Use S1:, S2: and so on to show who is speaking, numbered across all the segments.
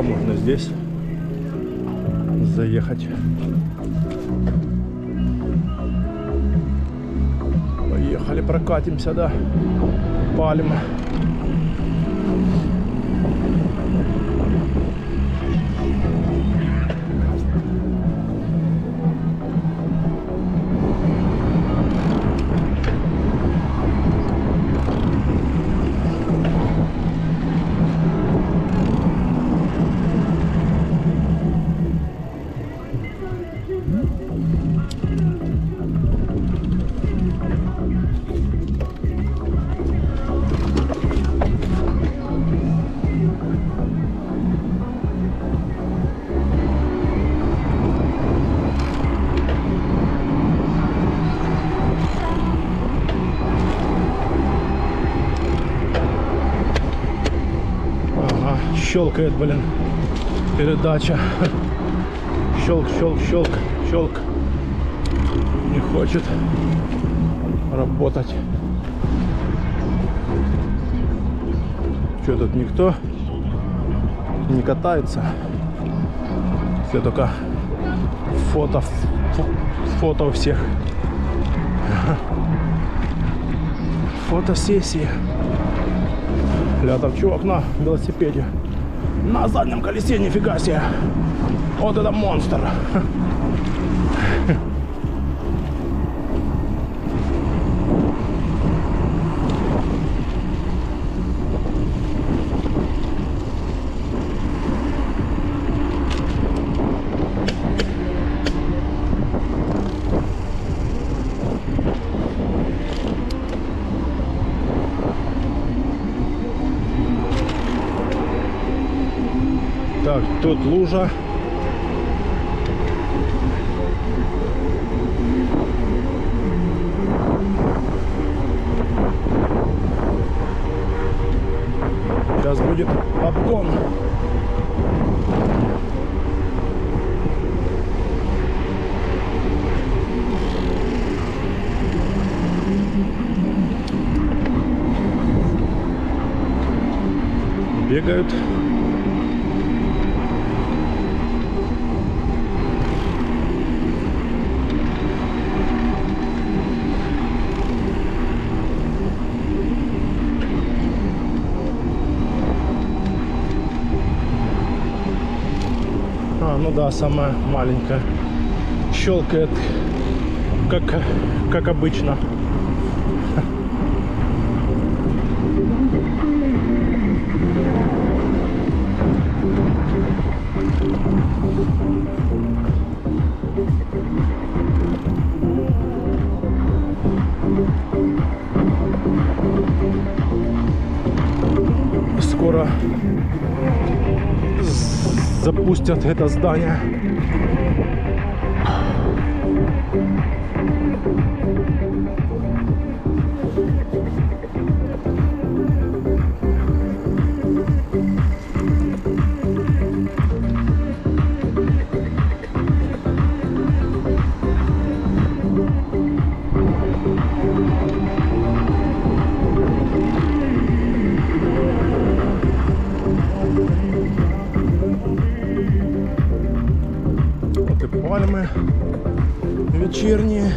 S1: можно здесь заехать. Поехали, прокатимся, да, палим. Щелкает, блин, передача. Щелк, щелк, щелк, щелк. Не хочет работать. Что тут никто не катается? Все только фото у всех. Фотосессии. Ля, там чувак на велосипеде. На заднем колесе, нифига себе. Вот это монстр. Так, тут лужа. Сейчас будет обгон. Бегают. Ну да, самая маленькая. Щелкает, как обычно. Скоро запустят это здание. Пальмы вечерние.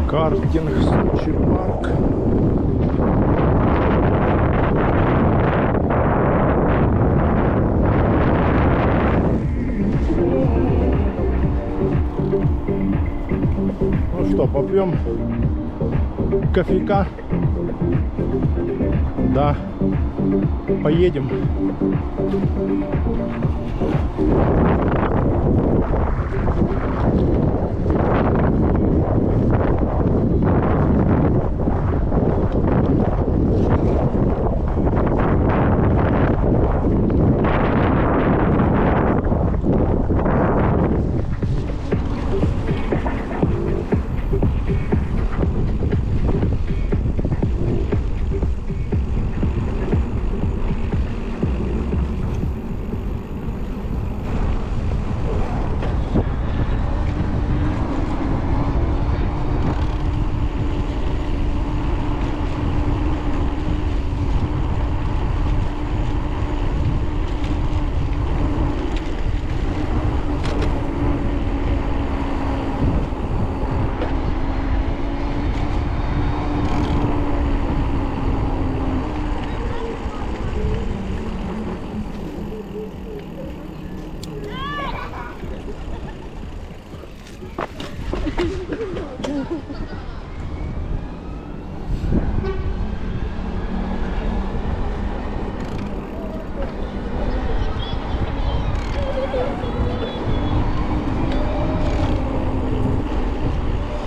S1: Картинг, Сочи парк. Ну что, попьем кофейка? Да, поедем.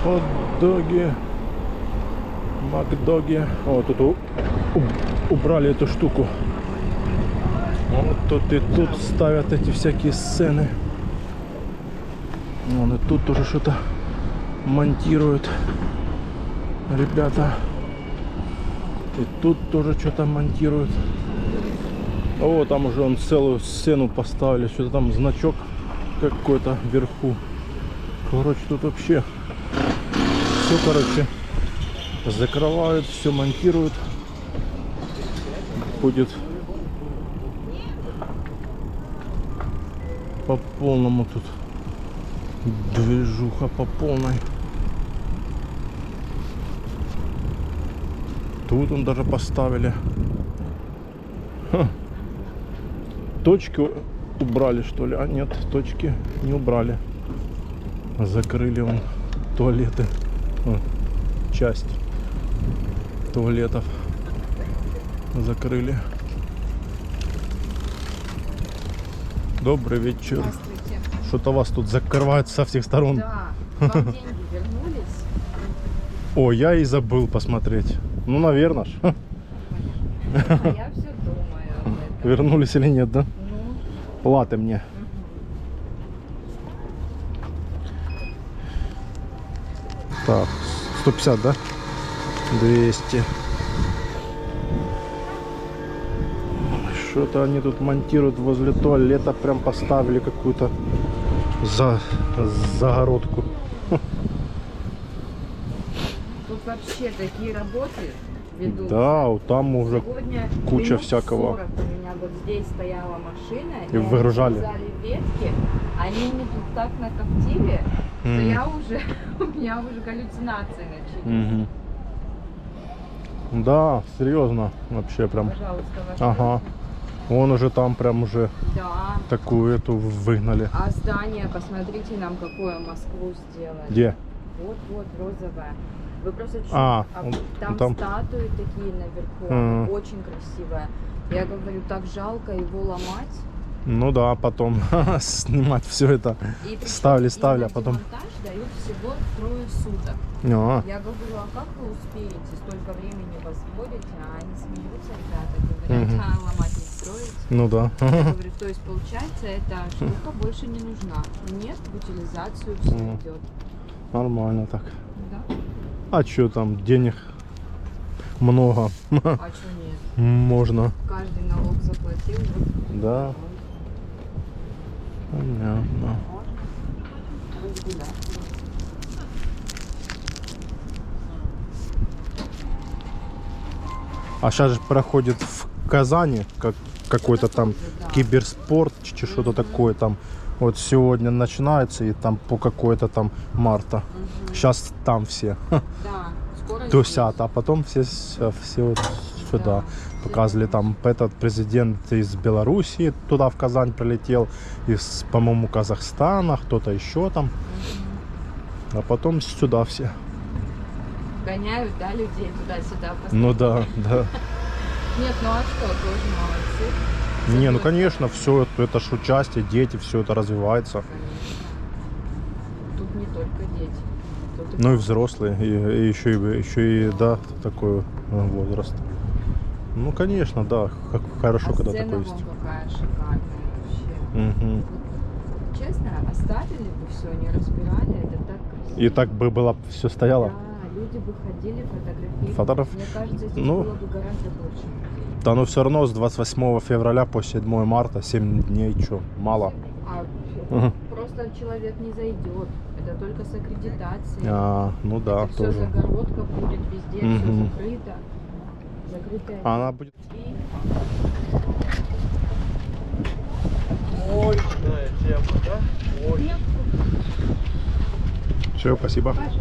S1: Хот-доги, макдоги. О, тут убрали эту штуку. Вот тут и тут ставят эти всякие сцены. Вон и тут тоже что-то монтируют ребята. И тут тоже что-то монтируют. О, там уже он целую сцену поставили. Что-то там значок какой-то вверху. Короче, тут вообще все, короче, закрывают, все монтируют. Будет по полному тут движуха по полной. Тут он даже поставили. Ха. Точки убрали, что ли? А нет, точки не убрали. Закрыли он туалеты. Часть туалетов закрыли. Добрый вечер.
S2: Здравствуйте.
S1: Что-то вас тут закрывают со всех сторон.
S2: Да, вам деньги вернулись?
S1: О, я и забыл посмотреть. Ну, наверное ж.
S2: А я все думаю об этом.
S1: Вернулись или нет, да?
S2: Ну,
S1: Платы мне. Так, 150, да? 200. Что-то они тут монтируют возле туалета. Прям поставили какую-то загородку.
S2: тут вообще такие работы ведут.
S1: Да, вот там уже
S2: Сегодня
S1: куча
S2: минут
S1: всякого.
S2: 40 у меня вот здесь стояла машина.
S1: И выгружали.
S2: Они взяли ветки. Они мне тут так накоптили, что я уже, у меня уже галлюцинации начались.
S1: Да, серьезно. Вообще прям.
S2: Пожалуйста, ваш
S1: Ага. Вон уже там прям уже
S2: Да.
S1: такую эту выгнали.
S2: А здание, посмотрите нам, какое Москву сделали.
S1: Где?
S2: Вот, розовое. Вы просто чуть...
S1: А,
S2: там
S1: там.
S2: статуи такие наверху,
S1: Мгм.
S2: очень красивая. Я говорю, так жалко его ломать.
S1: Ну да, потом снимать все это.
S2: И причем
S1: Ставили,
S2: им
S1: а потом.
S2: монтаж дают всего 3 суток.
S1: А,
S2: Я говорю, а как вы успеете? Столько времени возводите, а они смеются, ребята, говорят,
S1: Мгм.
S2: а ломать не строить.
S1: ну да.
S2: Я говорю, то есть получается, эта штука больше не нужна. Нет, в утилизацию все
S1: Мгм.
S2: идет.
S1: Нормально так.
S2: Да?
S1: А что там, денег много.
S2: А что нет?
S1: Можно.
S2: Каждый налог заплатил. Вот.
S1: Да. Понятно.
S2: Разгулять.
S1: А сейчас же проходит в Казани какой-то там
S2: Да.
S1: киберспорт, что-то такое там. Вот сегодня начинается и там по какой-то там марта.
S2: Мгм.
S1: Сейчас там все
S2: Да, скоро
S1: тусят,
S2: здесь.
S1: а потом все вот сюда.
S2: Да.
S1: Показывали там этот президент из Белоруссии туда в Казань прилетел, из, по-моему, Казахстана, кто-то еще там,
S2: Мгм.
S1: а потом сюда все.
S2: Гоняют, да, людей туда-сюда.
S1: Ну да, да.
S2: Нет, ну а что, тоже молодцы.
S1: Не, ну конечно, все это ж участие, дети, все это развивается.
S2: Конечно. Тут не только дети. Тут
S1: Ну и взрослые, и еще и, да, такой возраст. Ну, конечно, да, хорошо,
S2: а
S1: когда
S2: сцена
S1: такое
S2: вон
S1: есть.
S2: какая шикарная вообще.
S1: Мгм.
S2: Вот, честно, оставили бы все, не разбирали, это так красиво.
S1: И так бы было все стояло.
S2: Да, люди бы ходили, фотографировали.
S1: Фотограф-
S2: Мне кажется, здесь
S1: ну,
S2: было бы гораздо больше людей.
S1: Да, но все равно с 28 февраля по 7 марта 7 дней, что, мало.
S2: А
S1: Мгм.
S2: просто человек не зайдет. Это только с аккредитацией.
S1: Ну да,
S2: Это все
S1: тоже.
S2: загородка будет везде,
S1: Мгм.
S2: все закрыто. Закрытая.
S1: Она будет.
S2: И
S1: Мощная тема, да? Очень. Все, спасибо.
S2: пожалуйста.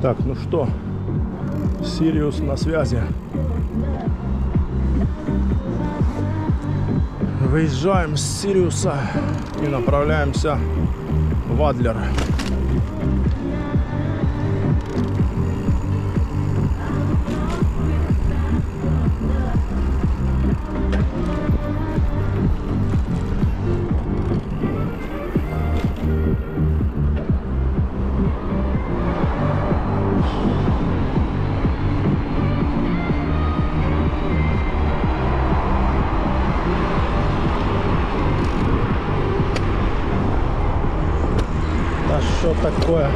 S1: Так, ну что, Сириус на связи. Выезжаем с Сириуса и направляемся в Адлер. Да что такое?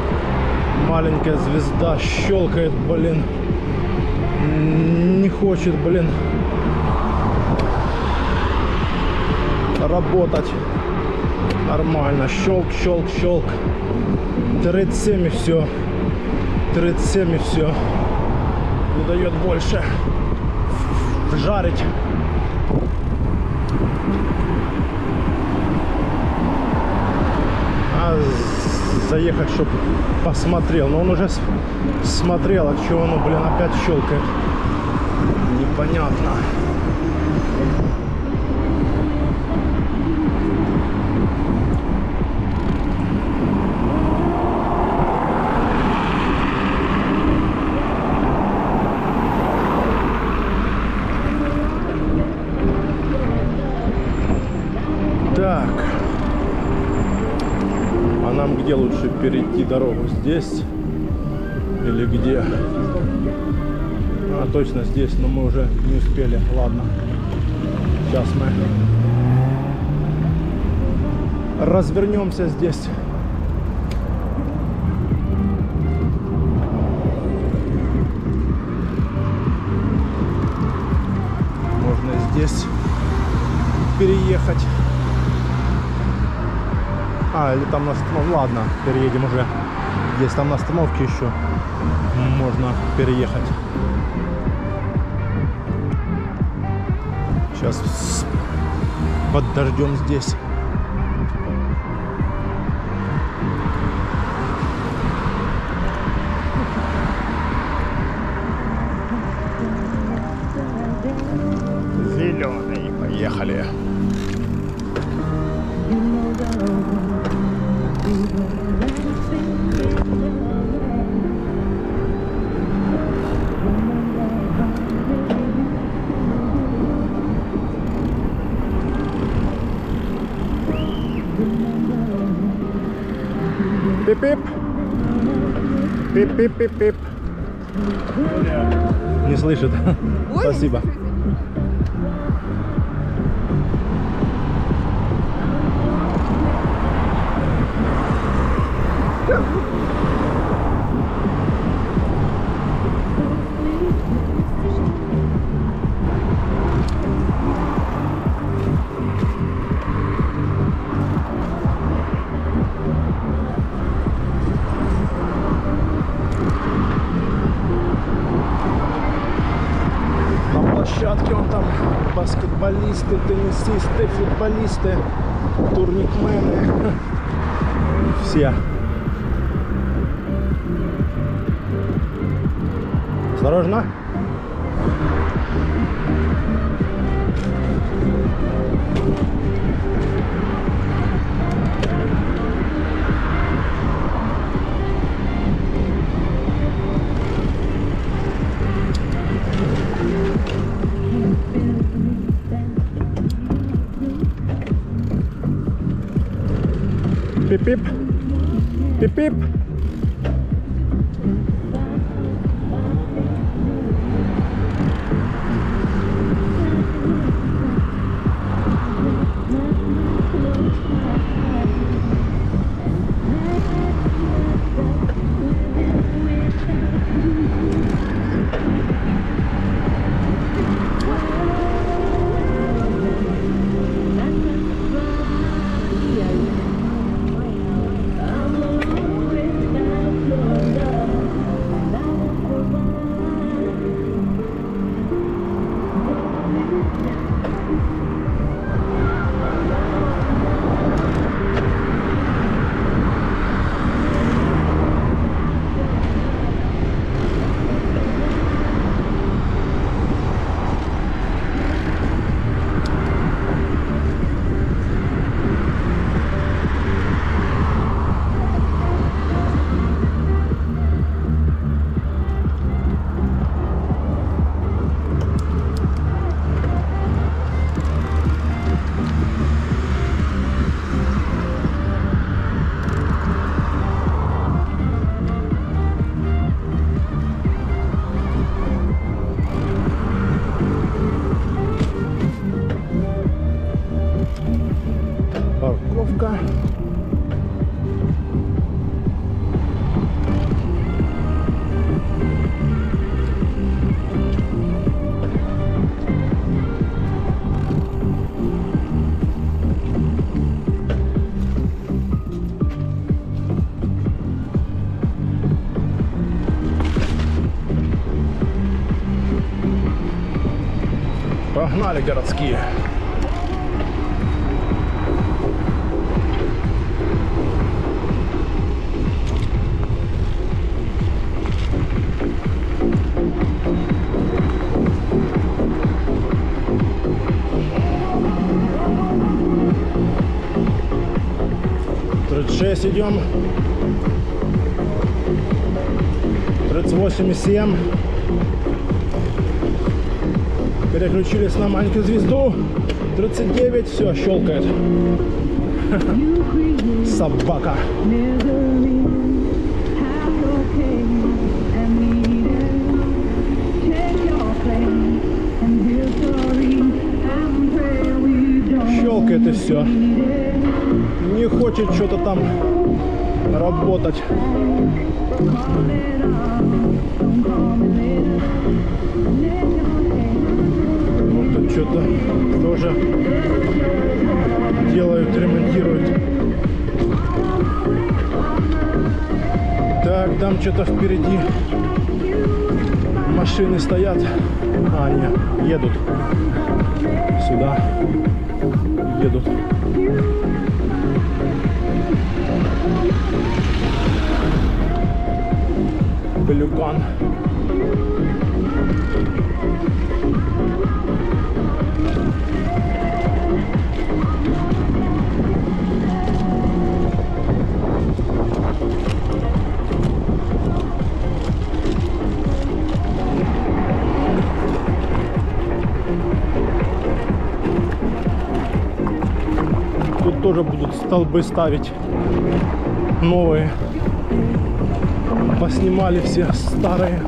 S1: Маленькая звезда щелкает, блин. Не хочет, блин, работать нормально. Щелк, щелк, щелк. 37 и все. 37 и все. Не дает больше жарить. Заехать, чтобы посмотрел. Но он уже смотрел, а чего оно, блин, опять щелкает. Непонятно. Так. А нам где лучше перейти дорогу? Здесь или где? А, точно здесь, но мы уже не успели. Ладно. Сейчас мы развернемся здесь. Можно здесь переехать. А, или там на остановке. Ладно, переедем уже. Есть там на остановке еще. Можно переехать. Сейчас подождем здесь. Пип-пип. Пип-пип-пип-пип. Не слышит.
S2: Ой,
S1: Спасибо. На площадке он там баскетболисты, теннисисты, футболисты, турникмены. Все. Осторожно. Пип-пип. Пип-пип. Парковка. Погнали, городские. Идем 38,7. Переключились на маленькую звезду 39. Все, щелкает. Собака. Щелкает и все. Не хочет что-то там работать. Вот тут что-то тоже делают, ремонтируют. Так, там что-то впереди машины стоят. А, нет, едут. Сюда едут. Пелюкан. Тут тоже будут столбы ставить новые. Поснимали все старые.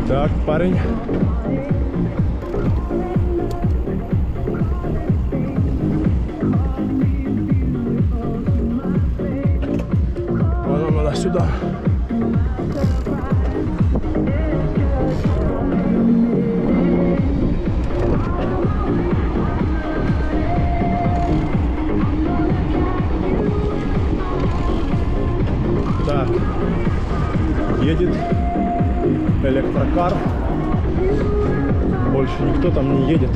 S1: Так, парень. Вон надо сюда. Так, едет электрокар. Больше никто там не едет.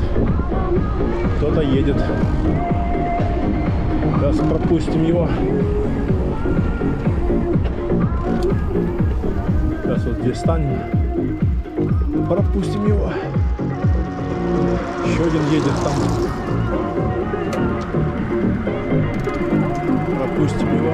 S1: Кто-то едет. Сейчас пропустим его. Сейчас вот здесь станем. Пропустим его. Еще один едет там. Пропустим его.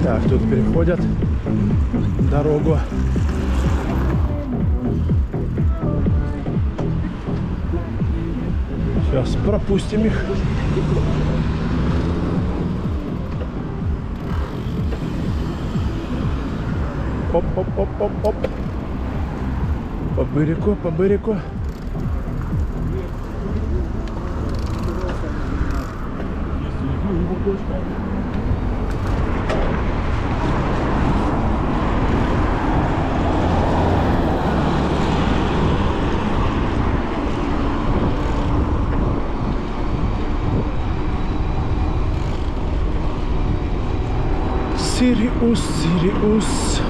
S1: Так, тут переходят дорогу. Сейчас пропустим их. Оп-оп-оп-оп-оп. По берегу, по берегу. Сириус, Сириус.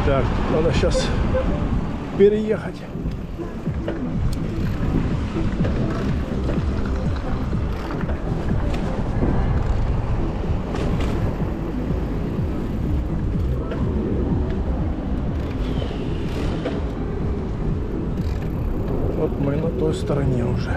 S1: Так, надо сейчас переехать. Вот мы на той стороне уже.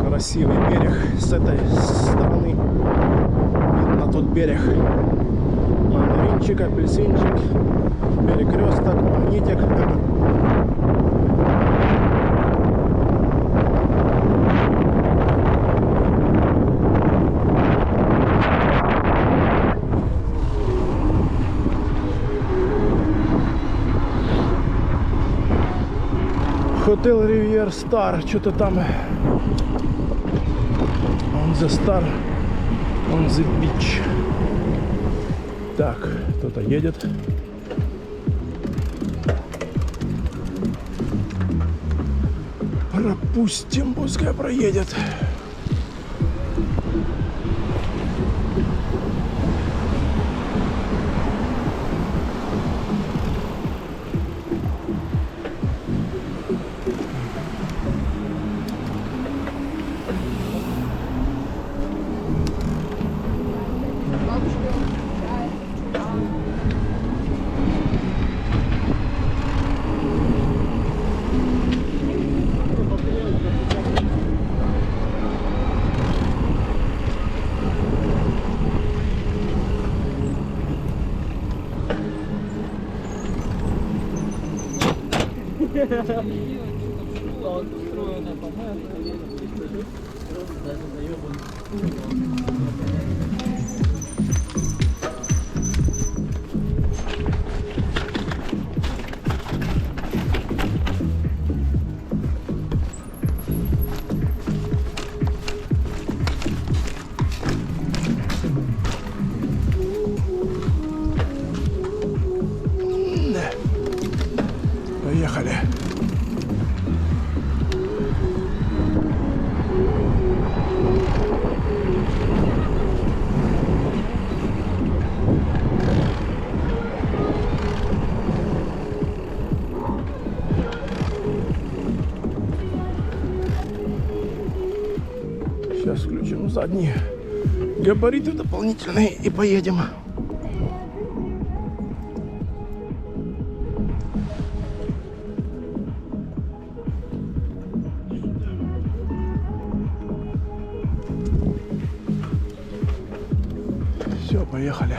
S1: Красивый берег с этой стороны. На тот берег. Мандаринчик, апельсинчик, перекресток, магнитик. Хотел Ривьер Стар, что-то там. On the Star, on the Beach. Так, кто-то едет. Пропустим, пускай проедет. Поехали. Сейчас включим задние габариты дополнительные и поедем. Все, поехали.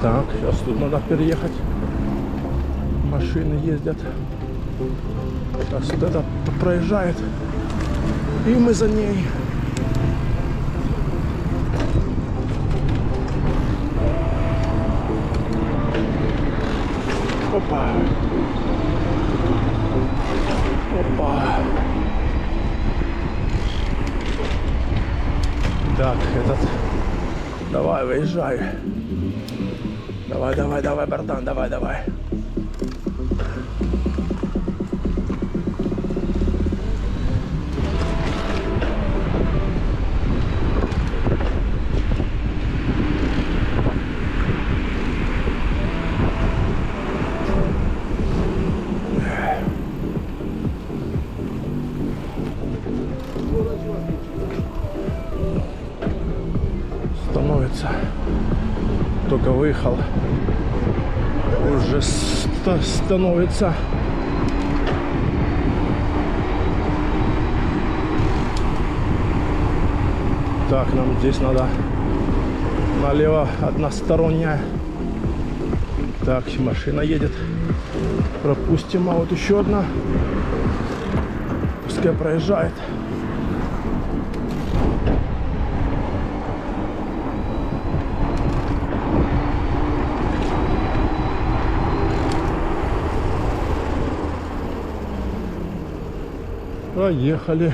S1: Так, сейчас тут надо переехать. Машины ездят. Сейчас вот это проезжает. И мы за ней. Опа. Опа. Так, этот. Давай, выезжай. Давай, давай, давай, братан, давай, давай. Становится. Только выехал. Уже становится. Так, нам здесь надо налево односторонняя. Так, машина едет. Пропустим, а вот еще одна. Пускай проезжает. Поехали.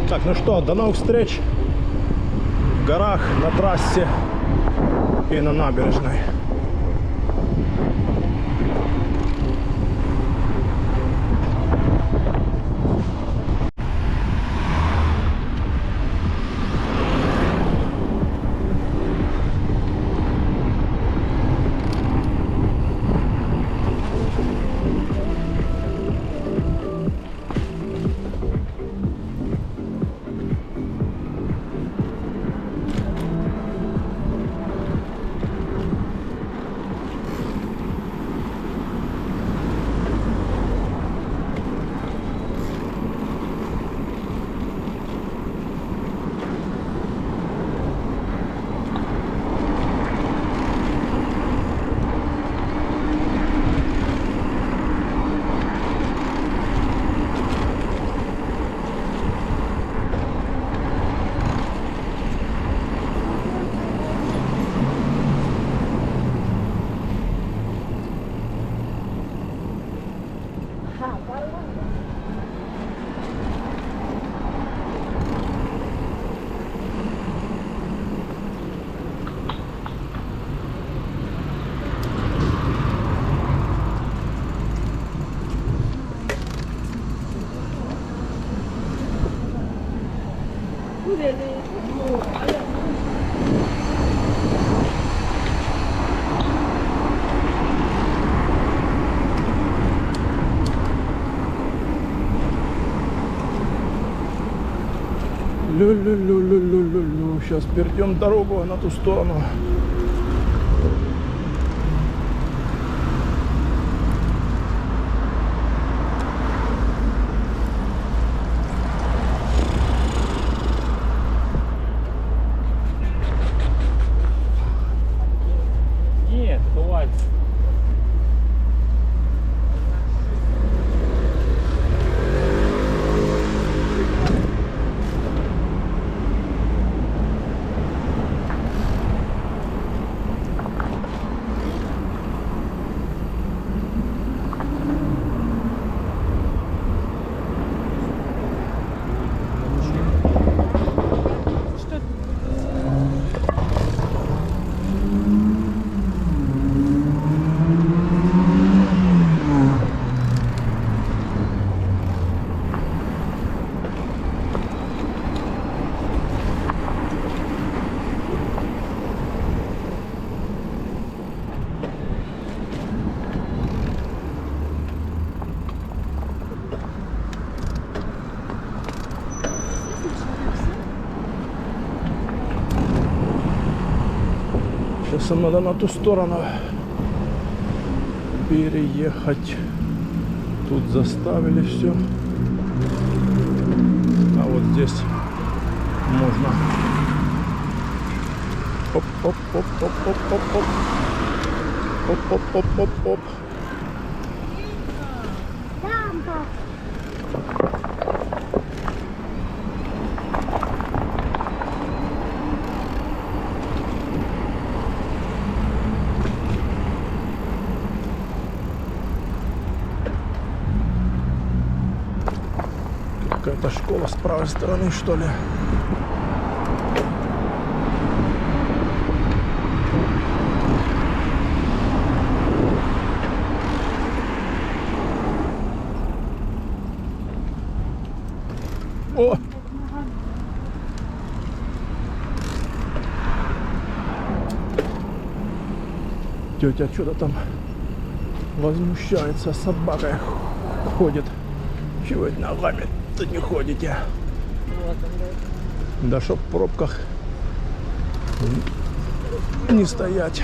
S1: Так, ну что, до новых встреч в горах, на трассе и на набережной. Лю-лю-лю-лю-лю-лю. Сейчас перейдем дорогу на ту сторону.
S3: Нет, бывает.
S1: Сейчас нам надо на ту сторону переехать. Тут заставили все. А вот здесь можно. Оп-оп-оп-оп-оп-оп-оп. Оп-оп-оп-оп-оп. Какая-то школа с правой стороны, что ли. О! Тетя что-то там возмущается, с собакой ходит. Чего это ногами-то не ходите? Да чтоб в пробках не стоять.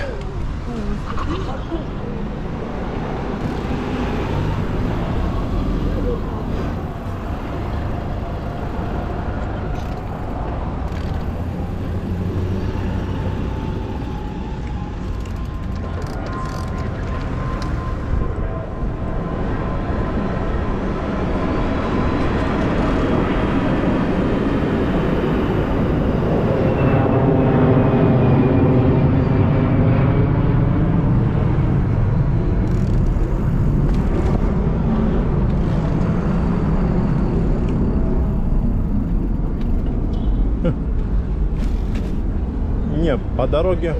S1: Не, по дороге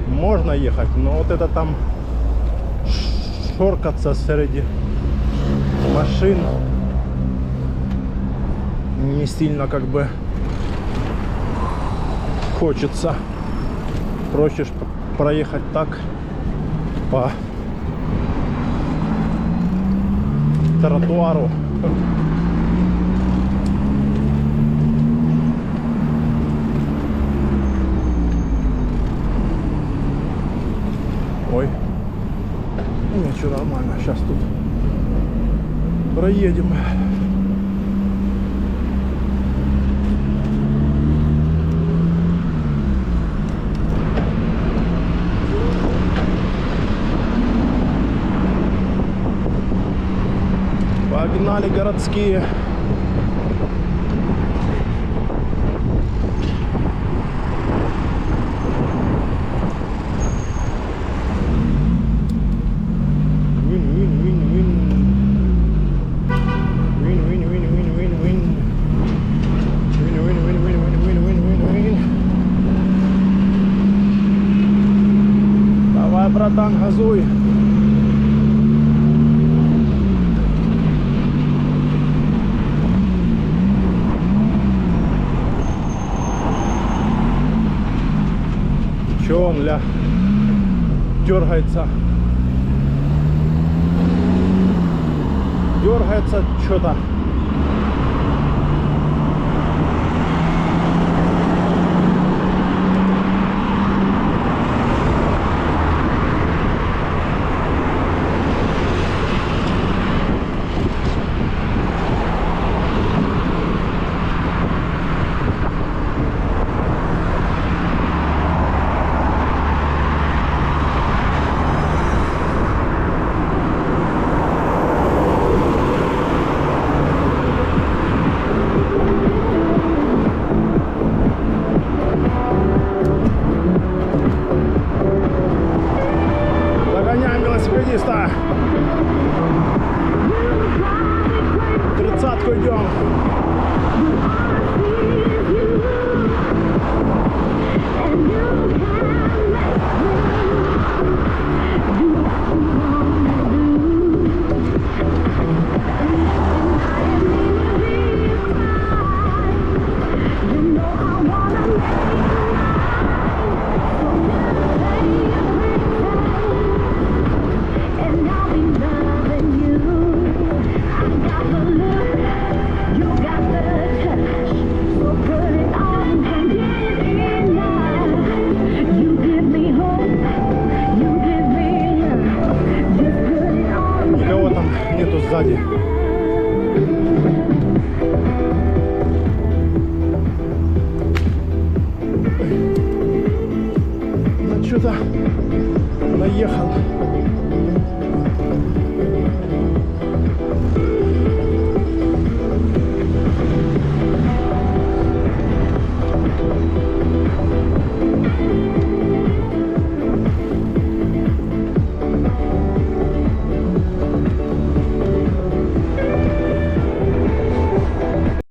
S1: можно ехать, но вот это там шоркаться среди машин не сильно как бы хочется. Проще проехать так по тротуару. Ой, ничего, нормально, сейчас тут проедем. Погнали городские. Давай, братан, газуй. вон ля дергается. Дергается что-то. Догоняем велосипедиста. 30-ку идем. Никого там нету сзади. На что-то наехал.